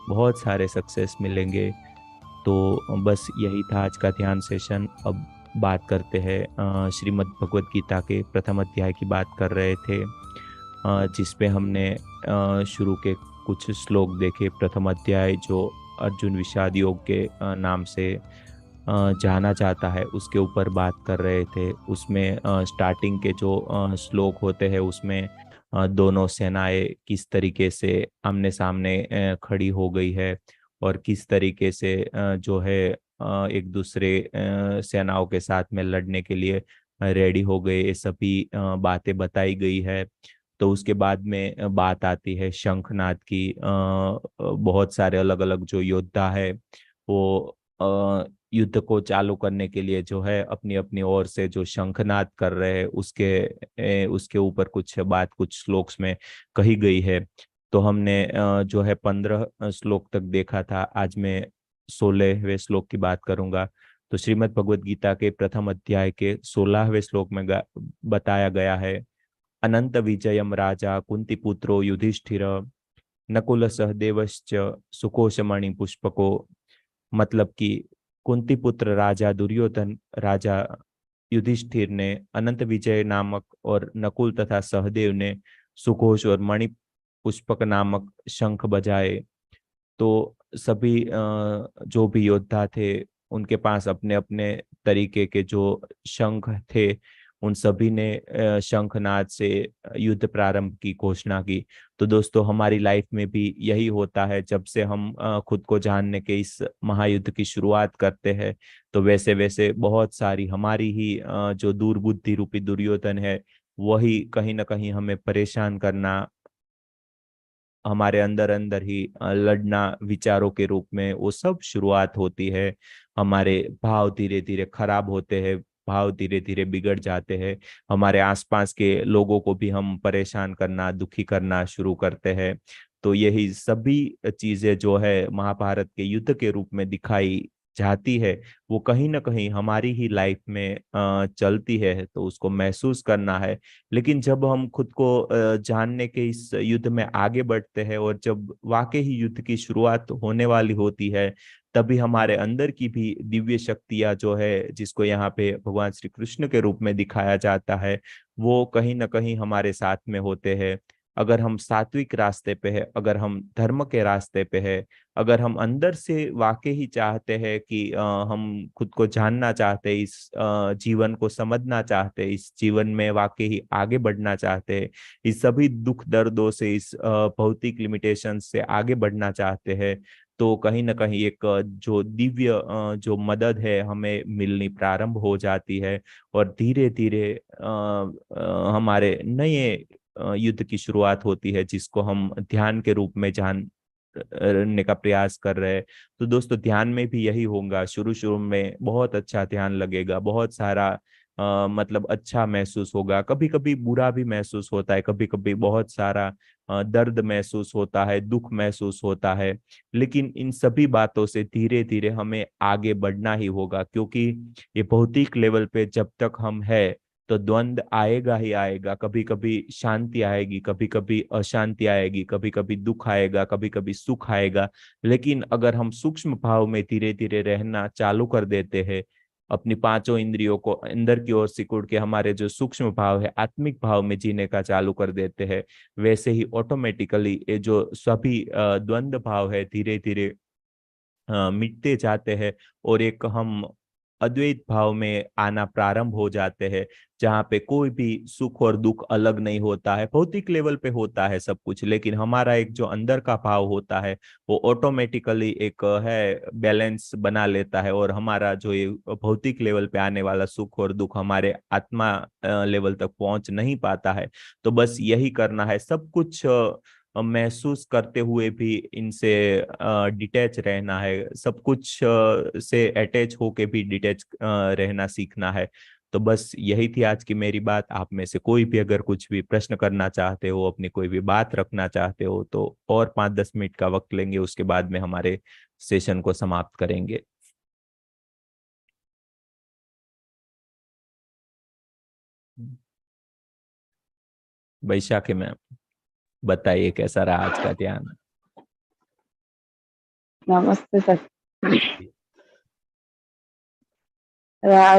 बहुत सारे सक्सेस मिलेंगे। तो बस यही था आज का ध्यान सेशन। अब बात करते हैं श्रीमद् भगवत गीता के प्रथम अध्याय की बात कर रहे थे, जिसपे हमने शुरू के कुछ श्लोक देखे। प्रथम अध्याय जो अर्जुन विषाद योग के नाम से जाना जाता है, उसके ऊपर बात कर रहे थे। उसमें स्टार्टिंग के जो श्लोक होते हैं उसमें दोनों सेनाएं किस तरीके से आमने सामने खड़ी हो गई है, और किस तरीके से जो है एक दूसरे सेनाओं के साथ में लड़ने के लिए रेडी हो गए, ये सभी बातें बताई गई है। तो उसके बाद में बात आती है शंखनाद की। बहुत सारे अलग अलग जो योद्धा है वो युद्ध को चालू करने के लिए जो है अपनी अपनी ओर से जो शंखनाद कर रहे हैं, उसके ऊपर कुछ बात कुछ श्लोक्स में कही गई है। तो हमने जो है 15 श्लोक तक देखा था। आज मैं 16वें श्लोक की बात करूंगा। तो श्रीमद् भगवत गीता के प्रथम अध्याय के 16वें श्लोक में बताया गया है, अनंत विजयम राजा कुंती पुत्रो युधिष्ठिर नकुल सहदेवश्च सुकोशमणि पुष्पको। मतलब कि कुंती पुत्र राजा दुर्योधन, राजा युधिष्ठिर ने अनंत विजय नामक और नकुल तथा सहदेव ने सुघोष और मणि पुष्पक नामक शंख बजाए। तो सभी जो भी योद्धा थे उनके पास अपने अपने तरीके के जो शंख थे, उन सभी ने शंखनाद से युद्ध प्रारंभ की घोषणा की। तो दोस्तों, हमारी लाइफ में भी यही होता है। जब से हम खुद को जानने के इस महायुद्ध की शुरुआत करते हैं, तो वैसे वैसे बहुत सारी हमारी ही जो दुर्बुद्धि रूपी दुर्योधन है, वही कहीं ना कहीं हमें परेशान करना, हमारे अंदर अंदर ही लड़ना विचारों के रूप में, वो सब शुरुआत होती है। हमारे भाव धीरे धीरे खराब होते हैं, भाव धीरे धीरे बिगड़ जाते हैं। हमारे आसपास के लोगों को भी हम परेशान करना, दुखी करना शुरू करते हैं। तो यही सभी चीजें जो है महाभारत के युद्ध के रूप में दिखाई जाती है, वो कहीं ना कहीं हमारी ही लाइफ में चलती है। तो उसको महसूस करना है। लेकिन जब हम खुद को जानने के इस युद्ध में आगे बढ़ते हैं, और जब वाकई ही युद्ध की शुरुआत होने वाली होती है, तभी हमारे अंदर की भी दिव्य शक्तियां जो है, जिसको यहाँ पे भगवान श्री कृष्ण के रूप में दिखाया जाता है, वो कहीं ना कहीं हमारे साथ में होते हैं। अगर हम सात्विक रास्ते पे है, अगर हम धर्म के रास्ते पे है, अगर हम अंदर से वाकई ही चाहते हैं कि हम खुद को जानना चाहते हैं, इस जीवन को समझना चाहते हैं, इस जीवन में वाकई ही आगे बढ़ना चाहते हैं, इस सभी दुख दर्दों से, इस भौतिक लिमिटेशन से आगे बढ़ना चाहते हैं, तो कहीं ना कहीं एक जो दिव्य जो मदद है हमें मिलनी प्रारंभ हो जाती है। और धीरे धीरे हमारे नए युद्ध की शुरुआत होती है, जिसको हम ध्यान के रूप में जानने का प्रयास कर रहे हैं। तो दोस्तों, ध्यान में भी यही होगा। शुरू शुरू में बहुत अच्छा ध्यान लगेगा, बहुत सारा मतलब अच्छा महसूस होगा। कभी कभी बुरा भी महसूस होता है, कभी कभी बहुत सारा दर्द महसूस होता है, दुख महसूस होता है। लेकिन इन सभी बातों से धीरे धीरे हमें आगे बढ़ना ही होगा, क्योंकि ये भौतिक लेवल पे जब तक हम है, तो द्वंद आएगा ही आएगा। कभी कभी शांति आएगी, कभी कभी अशांति आएगी, कभी कभी दुख आएगा, कभी कभी सुख आएगा। लेकिन अगर हम सूक्ष्म भाव में धीरे धीरे रहना चालू कर देते हैं, अपनी पांचों इंद्रियों को अंदर की ओर सिकुड़ के हमारे जो सूक्ष्म भाव है, आत्मिक भाव में जीने का चालू कर देते हैं, वैसे ही ऑटोमेटिकली ये जो सभी द्वंद भाव है धीरे धीरे मिटते जाते हैं, और एक हम अद्वैत भाव में आना प्रारंभ हो जाते हैं, जहाँ पे कोई भी सुख और दुख अलग नहीं होता है। भौतिक लेवल पे होता है सब कुछ, लेकिन हमारा एक जो अंदर का भाव होता है, वो ऑटोमेटिकली एक है बैलेंस बना लेता है, और हमारा जो ये भौतिक लेवल पे आने वाला सुख और दुख हमारे आत्मा लेवल तक पहुंच नहीं पाता है। तो बस यही करना है, सब कुछ महसूस करते हुए भी इनसे डिटैच रहना है, सब कुछ से अटैच होके भी डिटैच रहना सीखना है। तो बस यही थी आज की मेरी बात। आप में से कोई भी अगर कुछ भी प्रश्न करना चाहते हो, अपनी कोई भी बात रखना चाहते हो, तो और 5-10 मिनट का वक्त लेंगे, उसके बाद में हमारे सेशन को समाप्त करेंगे। वैशाखी में बताइए कैसा रहा आज का ध्यान। नमस्ते सर। जी।